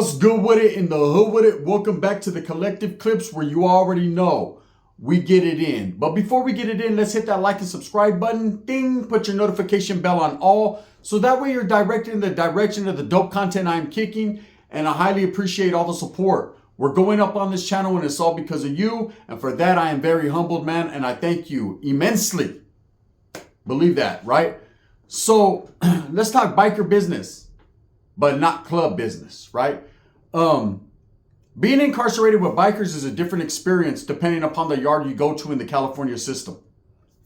What's good with it in the hood with it? Welcome back to the Collective Clips where you already know we get it in. But before we get it in, let's hit that like and subscribe button. Ding! Put your notification bell on all so that way you're directed in the direction of the dope content I'm kicking. And I highly appreciate all the support. We're going up on this channel and it's all because of you. And for that, I am very humbled, man. And I thank you immensely. Believe that, right? So let's talk biker business, but not club business, right? Being incarcerated with bikers is a different experience depending upon the yard you go to in the California system.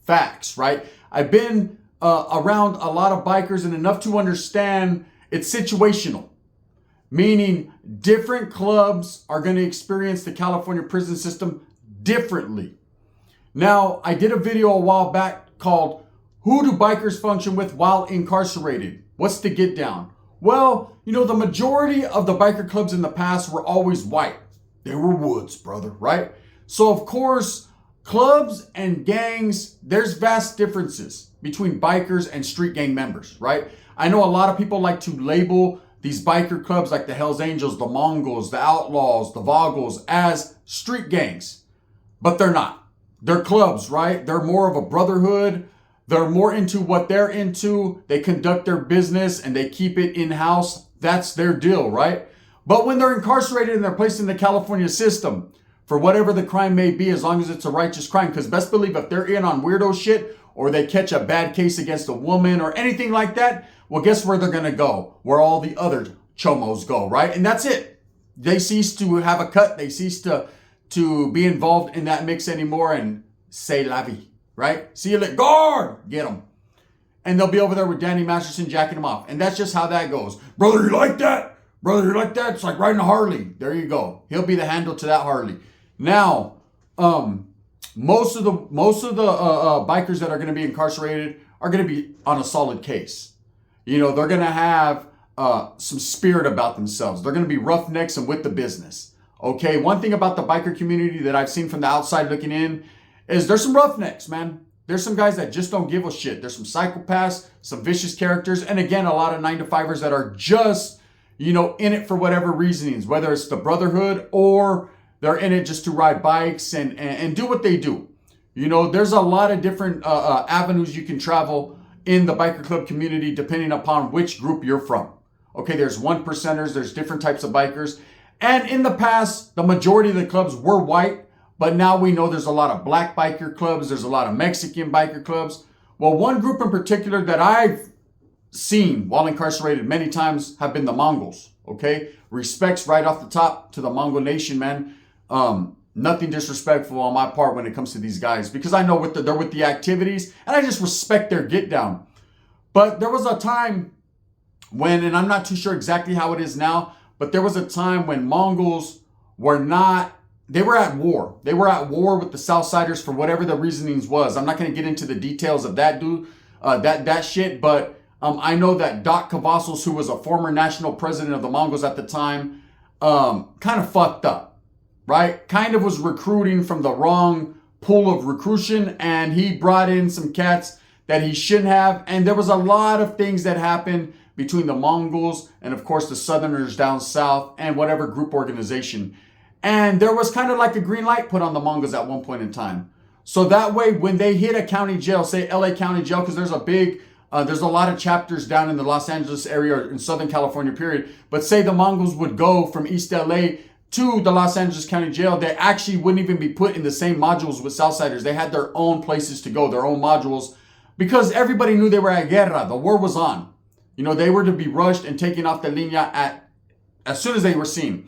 Facts, right? I've been around a lot of bikers and enough to understand it's situational. Meaning different clubs are going to experience the California prison system differently. Now, I did a video a while back called "Who Do Bikers Function With While Incarcerated? What's the Get Down?" Well, you know, the majority of the biker clubs in the past were always white. They were woods, brother, right? So, of course, clubs and gangs, there's vast differences between bikers and street gang members, right? I know a lot of people like to label these biker clubs like the Hells Angels, the Mongols, the Outlaws, the Voggles as street gangs, but they're not. They're clubs, right? They're more of a brotherhood. They're more into what they're into. They conduct their business and they keep it in-house. That's their deal, right? But when they're incarcerated and they're placed in the California system, for whatever the crime may be, as long as it's a righteous crime, because best believe if they're in on weirdo shit or they catch a bad case against a woman or anything like that, well, guess where they're going to go? Where all the other chomos go, right? And that's it. They cease to have a cut. They cease to be involved in that mix anymore and say la vie. Right? See you later. Guard! Get them. And they'll be over there with Danny Masterson jacking them off. And that's just how that goes. Brother, you like that? Brother, you like that? It's like riding a Harley. There you go. He'll be the handle to that Harley. Now, most of the bikers that are going to be incarcerated are going to be on a solid case. You know, they're going to have some spirit about themselves. They're going to be roughnecks and with the business. Okay? One thing about the biker community that I've seen from the outside looking in is there's some roughnecks, man. There's some guys that just don't give a shit. There's some psychopaths, some vicious characters, and again, a lot of 9-to-5ers that are just, you know, in it for whatever reasons, whether it's the brotherhood or they're in it just to ride bikes and do what they do. You know, there's a lot of different avenues you can travel in the biker club community depending upon which group you're from. Okay, there's 1%ers, there's different types of bikers. And in the past, the majority of the clubs were white. But now we know there's a lot of black biker clubs. There's a lot of Mexican biker clubs. Well, one group in particular that I've seen while incarcerated many times have been the Mongols. Okay? Respects right off the top to the Mongol nation, man. Nothing disrespectful on my part when it comes to these guys. Because I know they're with the activities. And I just respect their get down. But there was a time when, and I'm not too sure exactly how it is now, but there was a time when Mongols were not, they were at war. They were at war with the Southsiders for whatever the reasonings was. I'm not going to get into the details of that that shit, but I know that Doc Cavazos, who was a former national president of the Mongols at the time, kind of fucked up, right? Kind of was recruiting from the wrong pool of recruition, and he brought in some cats that he shouldn't have. And there was a lot of things that happened between the Mongols and, of course, the Southerners down south and whatever group organization. And there was kind of like a green light put on the Mongols at one point in time. So that way, when they hit a county jail, say LA County Jail, because there's a lot of chapters down in the Los Angeles area in Southern California, period. But say the Mongols would go from East LA to the Los Angeles County Jail, they actually wouldn't even be put in the same modules with Southsiders. They had their own places to go, their own modules, because everybody knew they were at guerra. The war was on. You know, they were to be rushed and taken off the linea as soon as they were seen.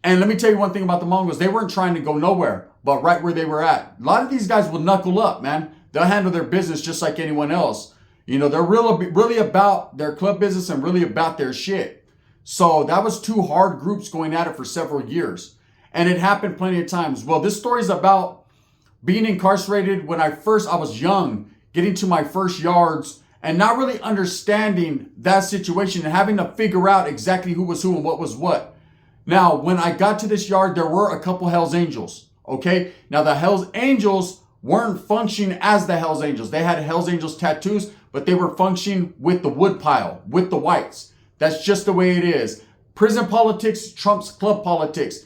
And let me tell you one thing about the Mongols. They weren't trying to go nowhere, but right where they were at. A lot of these guys will knuckle up, man. They'll handle their business just like anyone else. You know, they're really about their club business and really about their shit. So that was two hard groups going at it for several years. And it happened plenty of times. Well, this story is about being incarcerated when I was young, getting to my first yards and not really understanding that situation and having to figure out exactly who was who and what was what. Now, when I got to this yard, there were a couple Hells Angels, okay? Now, the Hells Angels weren't functioning as the Hells Angels. They had Hells Angels tattoos, but they were functioning with the wood pile, with the whites. That's just the way it is. Prison politics trumps club politics.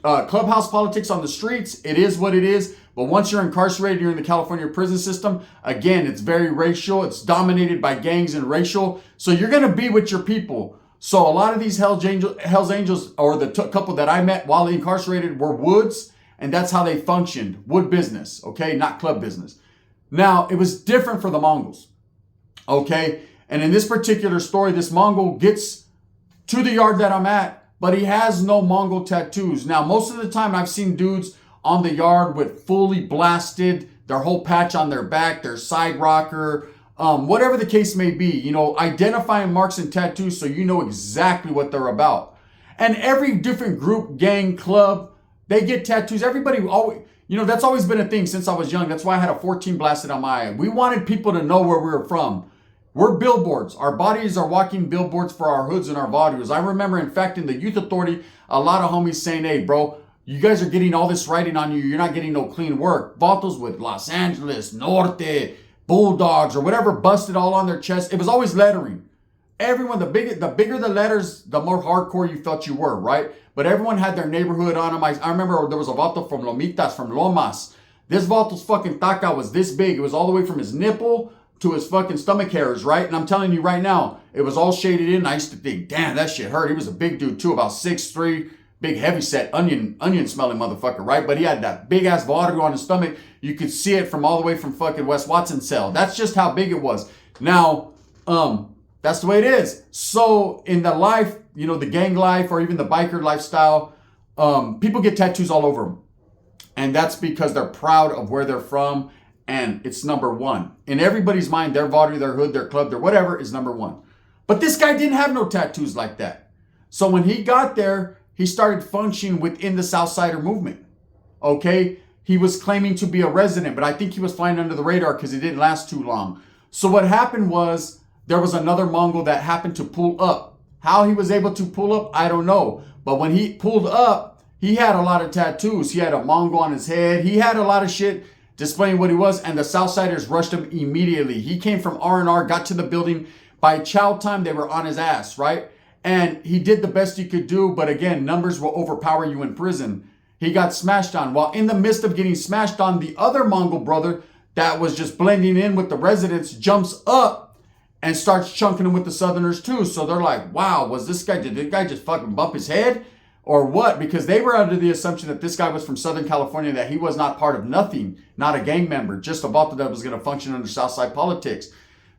Clubhouse politics on the streets, it is what it is. But once you're incarcerated, you're in the California prison system. Again, it's very racial. It's dominated by gangs and racial. So you're going to be with your people. So a lot of these Hell's Angels, or the couple that I met while incarcerated, were Woods. And that's how they functioned. Wood business, okay? Not club business. Now, it was different for the Mongols, okay? And in this particular story, this Mongol gets to the yard that I'm at, but he has no Mongol tattoos. Now, most of the time I've seen dudes on the yard with fully blasted, their whole patch on their back, their side rocker, whatever the case may be, you know, identifying marks and tattoos so you know exactly what they're about. And every different group, gang, club, they get tattoos. Everybody always, you know, that's always been a thing since I was young. That's why I had a 14 blasted on my eye. We wanted people to know where we were from. We're billboards. Our bodies are walking billboards for our hoods and our values. I remember, in fact, in the youth authority, a lot of homies saying, hey, bro, you guys are getting all this writing on you. You're not getting no clean work. Vatos with Los Angeles, Norte, Bulldogs, or whatever busted all on their chest. It was always lettering. Everyone, the bigger the letters, the more hardcore you felt you were, right? But everyone had their neighborhood on them. I remember there was a vato from Lomitas, from Lomas. This vato's fucking taca was this big. It was all the way from his nipple to his fucking stomach hairs, right? And I'm telling you right now, it was all shaded in. I used to think, damn, that shit hurt. He was a big dude too, about 6'3", big heavy set, onion smelling motherfucker, right? But he had that big ass vertigo on his stomach. You could see it from all the way from fucking West Watson's cell. That's just how big it was. Now, that's the way it is. So in the life, you know, the gang life or even the biker lifestyle, people get tattoos all over them. And that's because they're proud of where they're from. And it's number one. In everybody's mind, their body, their hood, their club, their whatever is number one. But this guy didn't have no tattoos like that. So when he got there, he started functioning within the Southsider movement. Okay? He was claiming to be a resident, but I think he was flying under the radar because it didn't last too long. So what happened was there was another Mongol that happened to pull up. How he was able to pull up, I don't know. But when he pulled up, he had a lot of tattoos. He had a Mongol on his head. He had a lot of shit displaying what he was, and the Southsiders rushed him immediately. He came from R&R, got to the building. By chow time, they were on his ass, right? And he did the best he could do, but again, numbers will overpower you in prison. He got smashed on. While in the midst of getting smashed on, the other Mongol brother that was just blending in with the residents jumps up and starts chunking him with the Southerners too. So they're like, wow, did this guy just fucking bump his head? Or what? Because they were under the assumption that this guy was from Southern California, that he was not part of nothing, not a gang member, just a vato that was going to function under Southside politics.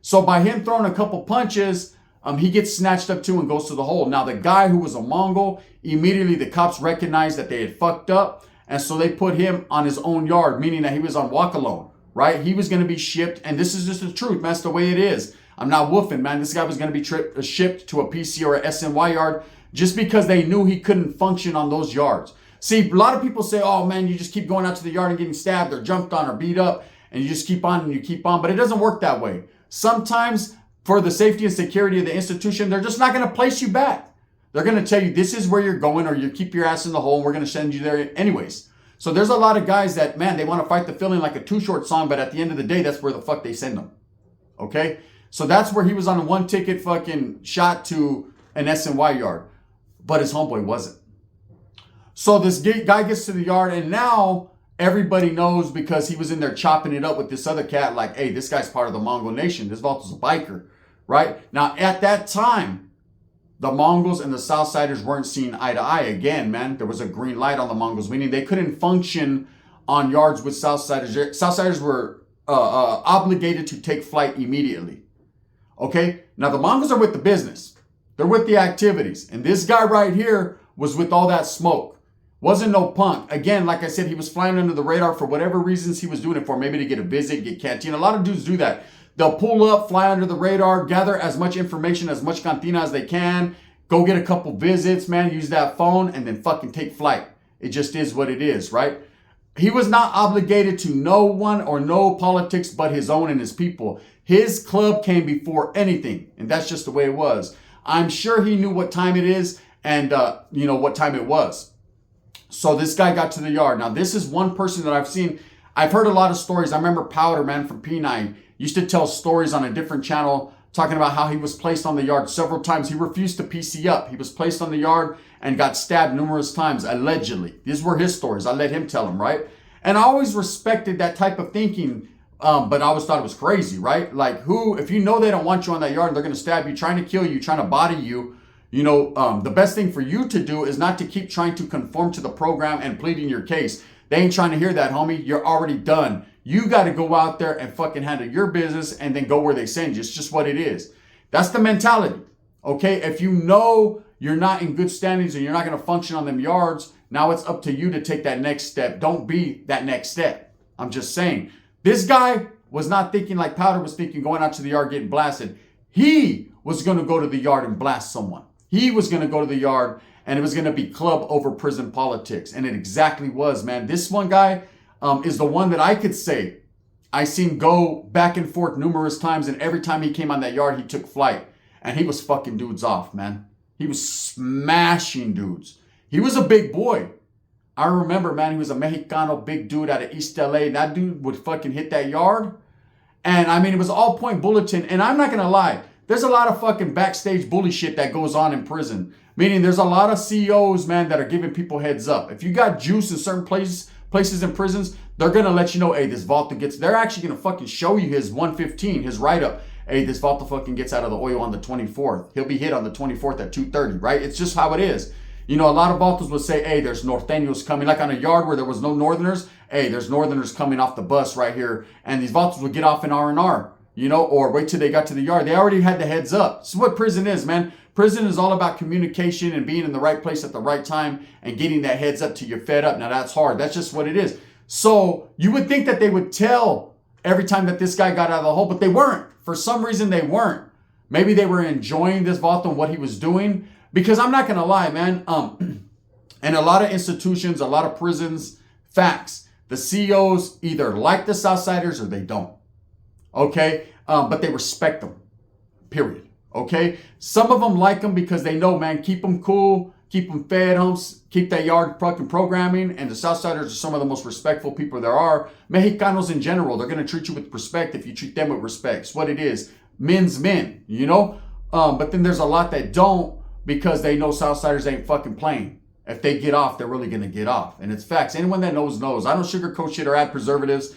So by him throwing a couple punches, he gets snatched up too and goes to the hole. Now the guy who was a Mongol, immediately the cops recognized that they had fucked up. And so they put him on his own yard, meaning that he was on walk alone, right? He was going to be shipped. And this is just the truth, man. That's the way it is. I'm not woofing, man. This guy was going to be shipped to a PC or a SNY yard, just because they knew he couldn't function on those yards. See, a lot of people say, oh man, you just keep going out to the yard and getting stabbed or jumped on or beat up, and you just keep on and you keep on. But it doesn't work that way. Sometimes for the safety and security of the institution, they're just not going to place you back. They're going to tell you this is where you're going, or you keep your ass in the hole and we're going to send you there anyways. So there's a lot of guys that, man, they want to fight the feeling like a Too Short song, but at the end of the day, that's where the fuck they send them. Okay? So that's where he was on a one ticket fucking shot to an SNY yard. But his homeboy wasn't. So this guy gets to the yard, and now everybody knows because he was in there chopping it up with this other cat, like, hey, this guy's part of the Mongol nation. This Valto's a biker, right? Now, at that time, the Mongols and the Southsiders weren't seeing eye to eye. Again, man, there was a green light on the Mongols, meaning they couldn't function on yards with Southsiders. Southsiders were obligated to take flight immediately. Okay? Now, the Mongols are with the business. They're with the activities. And this guy right here was with all that smoke. Wasn't no punk. Again, like I said, he was flying under the radar for whatever reasons he was doing it for. Maybe to get a visit, get canteen. A lot of dudes do that. They'll pull up, fly under the radar, gather as much information, as much cantina as they can, go get a couple visits, man, use that phone, and then fucking take flight. It just is what it is, right? He was not obligated to no one or no politics but his own and his people. His club came before anything, and that's just the way it was. I'm sure he knew what time it is and, what time it was. So this guy got to the yard. Now, this is one person that I've seen. I've heard a lot of stories. I remember Powder, man, from P9, used to tell stories on a different channel talking about how he was placed on the yard several times. He refused to PC up. He was placed on the yard and got stabbed numerous times, allegedly. These were his stories. I let him tell them, right? And I always respected that type of thinking, but I always thought it was crazy, right? Like, who, if you know they don't want you on that yard and they're going to stab you, trying to kill you, trying to body you, the best thing for you to do is not to keep trying to conform to the program and pleading your case. They ain't trying to hear that, homie. You're already done. You got to go out there and fucking handle your business and then go where they send you. It's just what it is. That's the mentality, okay? If you know you're not in good standings and you're not going to function on them yards, now it's up to you to take that next step. Don't be that next step. I'm just saying. This guy was not thinking like Powder was thinking, going out to the yard getting blasted. He was going to go to the yard and blast someone. He was going to go to the yard and it was going to be club over prison politics. And it exactly was, man. This one guy is the one that I could say I seen go back and forth numerous times. And every time he came on that yard, he took flight. And he was fucking dudes off, man. He was smashing dudes. He was a big boy. I remember, man, he was a Mexicano big dude out of East LA. And that dude would fucking hit that yard. And I mean, it was all point bulletin. And I'm not going to lie. There's a lot of fucking backstage bully shit that goes on in prison. Meaning there's a lot of CEOs, man, that are giving people heads up. If you got juice in certain places in prisons, they're going to let you know, hey, this Volta gets, they're actually going to fucking show you his 115, his write-up. Hey, this Volta fucking gets out of the oil on the 24th. He'll be hit on the 24th at 2:30, right? It's just how it is. A lot of Voltas would say, hey, there's Norteños coming. Like on a yard where there was no Northerners, hey, there's Northerners coming off the bus right here. And these Voltas would get off in R&R, or wait till they got to the yard. They already had the heads up. This is what prison is, man. Prison is all about communication and being in the right place at the right time and getting that heads up till you're fed up. Now, that's hard. That's just what it is. So you would think that they would tell every time that this guy got out of the hole, but they weren't. For some reason, they weren't. Maybe they were enjoying this Volta and what he was doing. Because I'm not going to lie, man. And a lot of institutions, a lot of prisons, facts. The CEOs either like the Southsiders or they don't. Okay? But they respect them. Period. Okay? Some of them like them because they know, man, keep them cool, keep them fed, homes, keep that yard fucking programming. And the Southsiders are some of the most respectful people there are. Mexicanos in general, they're going to treat you with respect if you treat them with respect. It's what it is. Men's men, But then there's a lot that don't because they know Southsiders ain't fucking playing. If they get off, they're really going to get off. And it's facts. Anyone that knows, knows. I don't sugarcoat shit or add preservatives.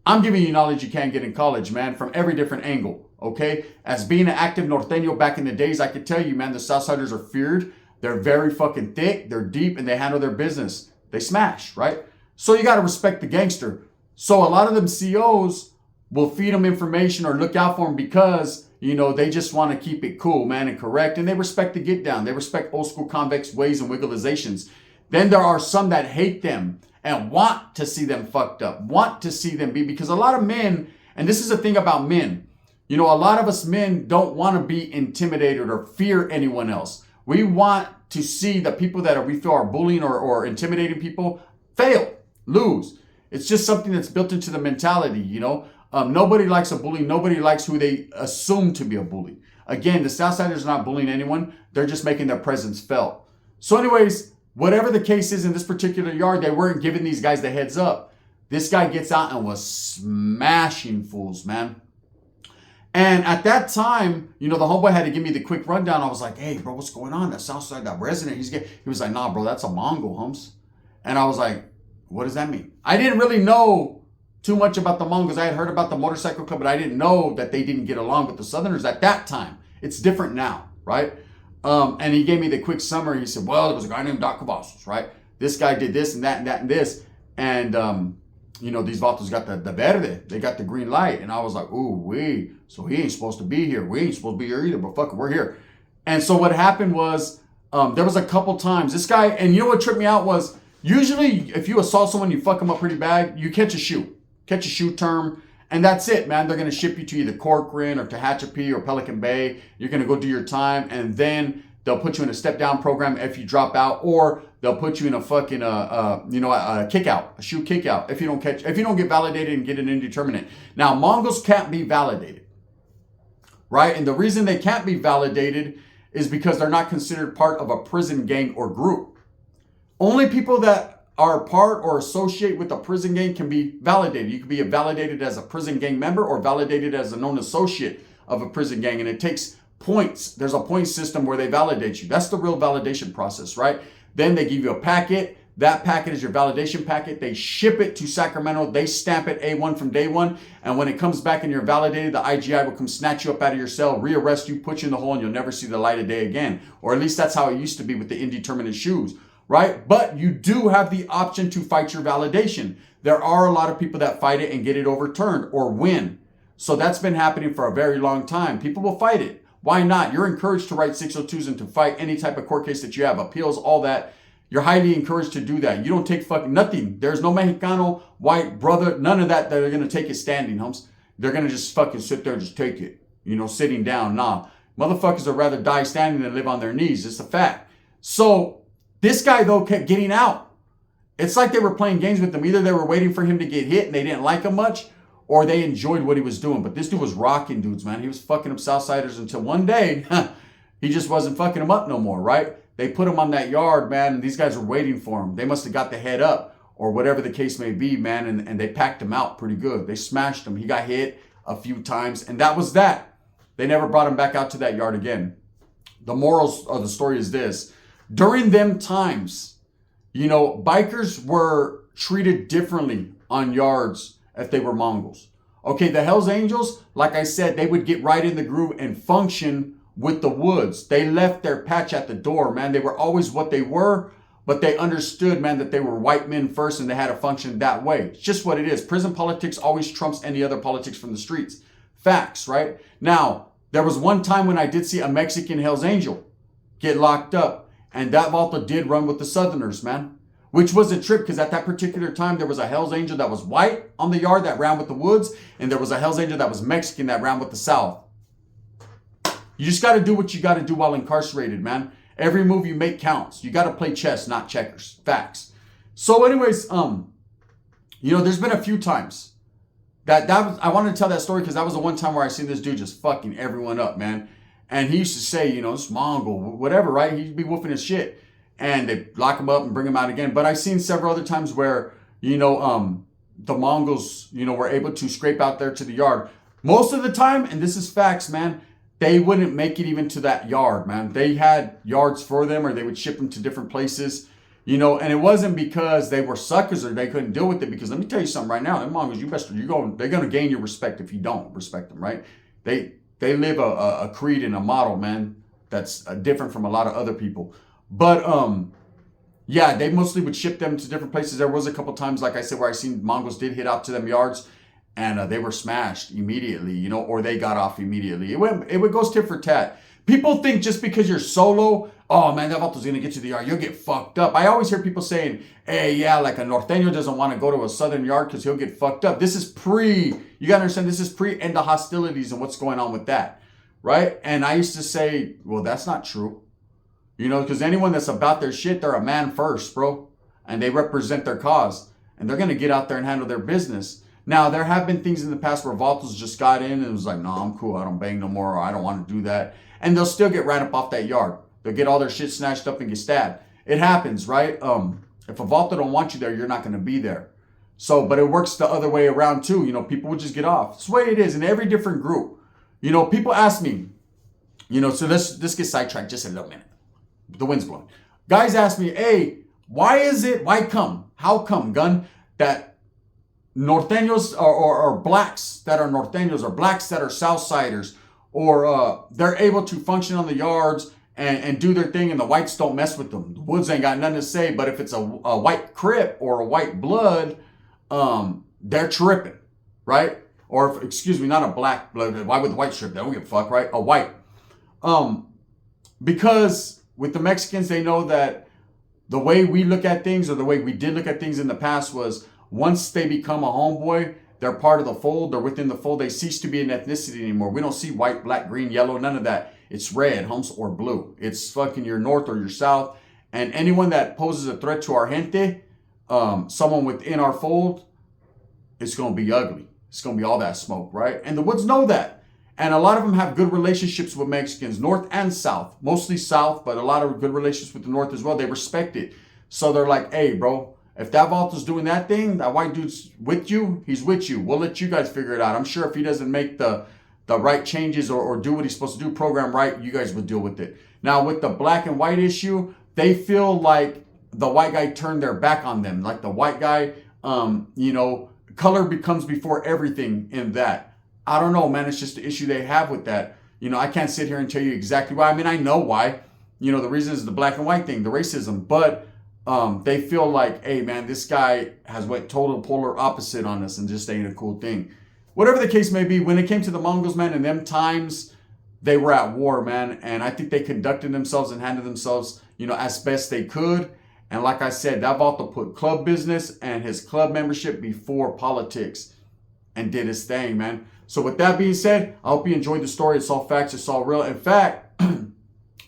I'm giving you knowledge you can't get in college, man, from every different angle, okay? As being an active Norteño back in the days, I could tell you, man, the Southsiders are feared. They're very fucking thick. They're deep, and they handle their business. They smash, right? So you got to respect the gangster. So a lot of them COs will feed them information or look out for them because, they just want to keep it cool, man, and correct. And they respect the get down. They respect old school convex ways and wiggleizations. Then there are some that hate them and want to see them fucked up, want to see them be, because a lot of men, and this is the thing about men, a lot of us men don't want to be intimidated or fear anyone else. We want to see the people that we feel are bullying or intimidating people fail, lose. It's just something that's built into the mentality, Nobody likes a bully. Nobody likes who they assume to be a bully. Again, the Southsiders are not bullying anyone. They're just making their presence felt. So anyways, whatever the case is in this particular yard, they weren't giving these guys the heads up. This guy gets out and was smashing fools, man. And at that time, the homeboy had to give me the quick rundown. I was like, hey, bro, what's going on? That Southside, that resident, he was like, nah, bro, that's a Mongol, Holmes. And I was like, what does that mean? I didn't really know too much about the Mongols. I had heard about the motorcycle club, but I didn't know that they didn't get along with the Southerners at that time. It's different now, right? And he gave me the quick summary. He said, well, there was a guy named Doc Cavazos, right? This guy did this and that and that and this. And, these Vatos got the verde. They got the green light. And I was like, ooh, so he ain't supposed to be here. We ain't supposed to be here either, but fuck it, we're here. And so what happened was, there was a couple times. This guy, and what tripped me out was, usually if you assault someone, you fuck them up pretty bad, you catch a shoe. Catch a shoe term, and that's it, man. They're going to ship you to either Corcoran or Tehachapi or Pelican Bay. You're going to go do your time, and then they'll put you in a step-down program if you drop out, or they'll put you in a fucking, a kick-out, a shoe kick-out if you don't get validated and get an indeterminate. Now, Mongols can't be validated, right? And the reason they can't be validated is because they're not considered part of a prison gang or group. Only people that are part or associate with a prison gang can be validated. You can be validated as a prison gang member or validated as a known associate of a prison gang, and it takes points. There's a point system where they validate you. That's the real validation process, right? Then they give you a packet. That packet is your validation packet. They ship it to Sacramento. They stamp it A1 from day one. And when it comes back and you're validated, the IGI will come snatch you up out of your cell, rearrest you, put you in the hole, and you'll never see the light of day again. Or at least that's how it used to be with the indeterminate shoes, right? But you do have the option to fight your validation. There are a lot of people that fight it and get it overturned or win. So that's been happening for a very long time. People will fight it. Why not? You're encouraged to write 602s and to fight any type of court case that you have, appeals, all that. You're highly encouraged to do that. You don't take fucking nothing. There's no Mexicano, white, brother, none of that are going to take it standing, humps. They're going to just fucking sit there and just take it. You know, sitting down. Nah. Motherfuckers would rather die standing than live on their knees. It's a fact. So this guy, though, kept getting out. It's like they were playing games with him. Either they were waiting for him to get hit and they didn't like him much, or they enjoyed what he was doing. But this dude was rocking dudes, man. He was fucking up Southsiders until one day, he just wasn't fucking them up no more, right? They put him on that yard, man, and these guys were waiting for him. They must have got the head up or whatever the case may be, man, and they packed him out pretty good. They smashed him. He got hit a few times, and that was that. They never brought him back out to that yard again. The morals of the story is this. During them times, you know, bikers were treated differently on yards if they were Mongols. Okay, the Hells Angels, like I said, they would get right in the groove and function with the woods. They left their patch at the door, man. They were always what they were, but they understood, man, that they were white men first and they had to function that way. It's just what it is. Prison politics always trumps any other politics from the streets. Facts, right? Now, there was one time when I did see a Mexican Hells Angel get locked up, and that Volta did run with the Southerners, man, which was a trip because at that particular time, there was a Hells Angel that was white on the yard that ran with the woods, and there was a Hells Angel that was Mexican that ran with the South. You just got to do what you got to do while incarcerated, man. Every move you make counts. You got to play chess, not checkers. Facts. So anyways, you know, there's been a few times that was, I wanted to tell that story because that was the one time where I seen this dude just fucking everyone up, man. And he used to say, you know, it's Mongol, whatever, right? He'd be woofing his shit. And they'd lock him up and bring him out again. But I've seen several other times where, you know, the Mongols, you know, were able to scrape out there to the yard. Most of the time, and this is facts, man, they wouldn't make it even to that yard, man. They had yards for them, or they would ship them to different places, you know. And it wasn't because they were suckers or they couldn't deal with it. Because let me tell you something right now, them Mongols, they're gonna gain your respect if you don't respect them, right? They live a creed and a model, man, that's different from a lot of other people. But yeah, they mostly would ship them to different places. There was a couple times, like I said, where I seen Mongols did hit out to them yards. And they were smashed immediately, you know, or they got off immediately. It would go tit for tat. People think just because you're solo, oh man, that Vato's gonna get to the yard, you'll get fucked up. I always hear people saying, hey, yeah, like a Norteño doesn't want to go to a southern yard because he'll get fucked up. This is you gotta understand, this is pre-end of hostilities and what's going on with that, right? And I used to say, well, that's not true. You know, because anyone that's about their shit, they're a man first, bro. And they represent their cause. And they're gonna get out there and handle their business. Now, there have been things in the past where Voltos just got in and was like, no, I'm cool. I don't bang no more. Or I don't want to do that. And they'll still get right up off that yard. They'll get all their shit snatched up and get stabbed. It happens, right? If a Volta don't want you there, you're not going to be there. So, but it works the other way around too. You know, people would just get off. It's the way it is in every different group. You know, people ask me, you know, so this gets sidetracked just a little minute. The wind's blowing. Guys ask me, hey, how come, gun, that Norteños or blacks that are Norteños or blacks that are Southsiders, or they're able to function on the yards and do their thing, and the whites don't mess with them. The woods ain't got nothing to say, but if it's a white Crip or a white blood, they're tripping, right? Or if, excuse me, not a black blood. Why would the white strip? They don't give a fuck, right? A white. Because with the Mexicans, they know that the way we look at things, or the way we did look at things in the past, was once they become a homeboy, they're part of the fold, they're within the fold, they cease to be an ethnicity anymore. We don't see white, black, green, yellow, none of that. It's red, humps, or blue. It's fucking your north or your south. And anyone that poses a threat to our gente, someone within our fold, it's going to be ugly. It's going to be all that smoke, right? And the Woods know that. And a lot of them have good relationships with Mexicans, north and south. Mostly south, but a lot of good relationships with the north as well. They respect it. So they're like, hey, bro, if that Volta's doing that thing, that white dude's with you, he's with you. We'll let you guys figure it out. I'm sure if he doesn't make the the right changes or do what he's supposed to do, program right, you guys would deal with it. Now with the black and white issue, they feel like the white guy turned their back on them. Like the white guy, color becomes before everything in that. I don't know, man. It's just the issue they have with that. I can't sit here and tell you exactly why. I mean, I know why. The reason is the black and white thing, the racism. But they feel like, hey, man, this guy has went total polar opposite on us and just ain't a cool thing. Whatever the case may be, when it came to the Mongols, man, in them times, they were at war, man. And I think they conducted themselves and handled themselves, as best they could. And like I said, that Vato put club business and his club membership before politics and did his thing, man. So with that being said, I hope you enjoyed the story. It's all facts. It's all real. In fact,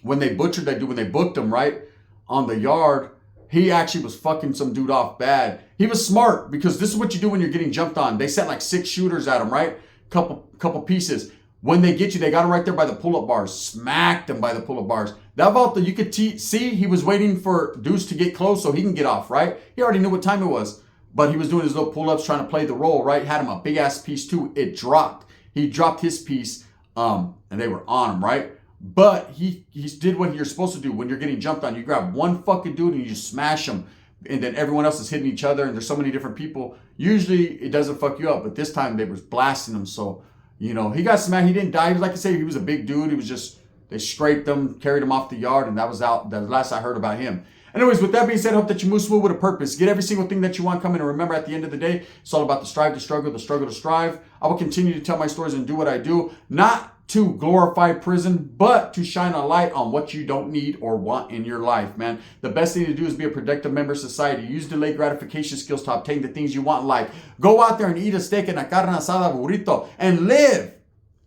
when they butchered that dude, when they booked him, right, on the yard, he actually was fucking some dude off bad. He was smart because this is what you do when you're getting jumped on. They sent like 6 shooters at him, right? Couple pieces. When they get you, they got him right there by the pull-up bars. Smacked him by the pull-up bars. That Vato, you could see he was waiting for Deuce to get close so he can get off, right? He already knew what time it was. But he was doing his little pull-ups, trying to play the role, right? Had him a big-ass piece, too. It dropped. He dropped his piece, and they were on him, right? But he did what you're supposed to do when you're getting jumped on. You grab one fucking dude and you just smash him. And then everyone else is hitting each other, and there's so many different people. Usually, it doesn't fuck you up. But this time, they was blasting him, so... he got smacked. He didn't die. He was, like I say, he was a big dude. He was just, they scraped him, carried him off the yard, and that was out. That was the last I heard about him. Anyways, with that being said, I hope that you move smooth with a purpose. Get every single thing that you want coming. And remember, at the end of the day, it's all about the strive, the struggle, to strive. I will continue to tell my stories and do what I do. Not to glorify prison, but to shine a light on what you don't need or want in your life, man. The best thing to do is be a productive member of society. Use delayed gratification skills to obtain the things you want in life. Go out there and eat a steak and a carne asada burrito and live.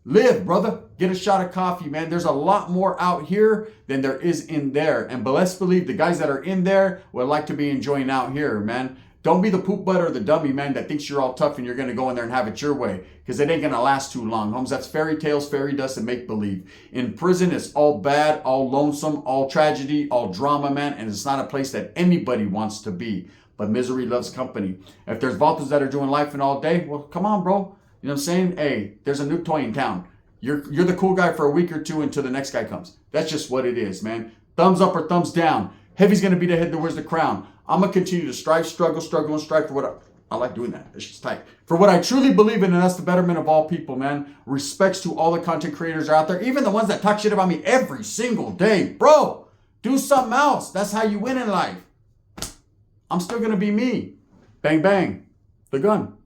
Live, brother. Get a shot of coffee, man. There's a lot more out here than there is in there. And best believe the guys that are in there would like to be enjoying out here, man. Don't be the poop butt or the dummy, man, that thinks you're all tough and you're going to go in there and have it your way. Because it ain't going to last too long, Holmes. That's fairy tales, fairy dust, and make-believe. In prison, it's all bad, all lonesome, all tragedy, all drama, man. And it's not a place that anybody wants to be. But misery loves company. If there's vatos that are doing life in all day, well, come on, bro. You know what I'm saying? Hey, there's a new toy in town. You're the cool guy for a week or two until the next guy comes. That's just what it is, man. Thumbs up or thumbs down. Heavy's going to be the head that wears the crown. I'm going to continue to strive, struggle, and strive for what I like doing that. It's just tight. For what I truly believe in, and that's the betterment of all people, man. Respects to all the content creators out there, even the ones that talk shit about me every single day. Bro, do something else. That's how you win in life. I'm still going to be me. Bang, bang. The gun.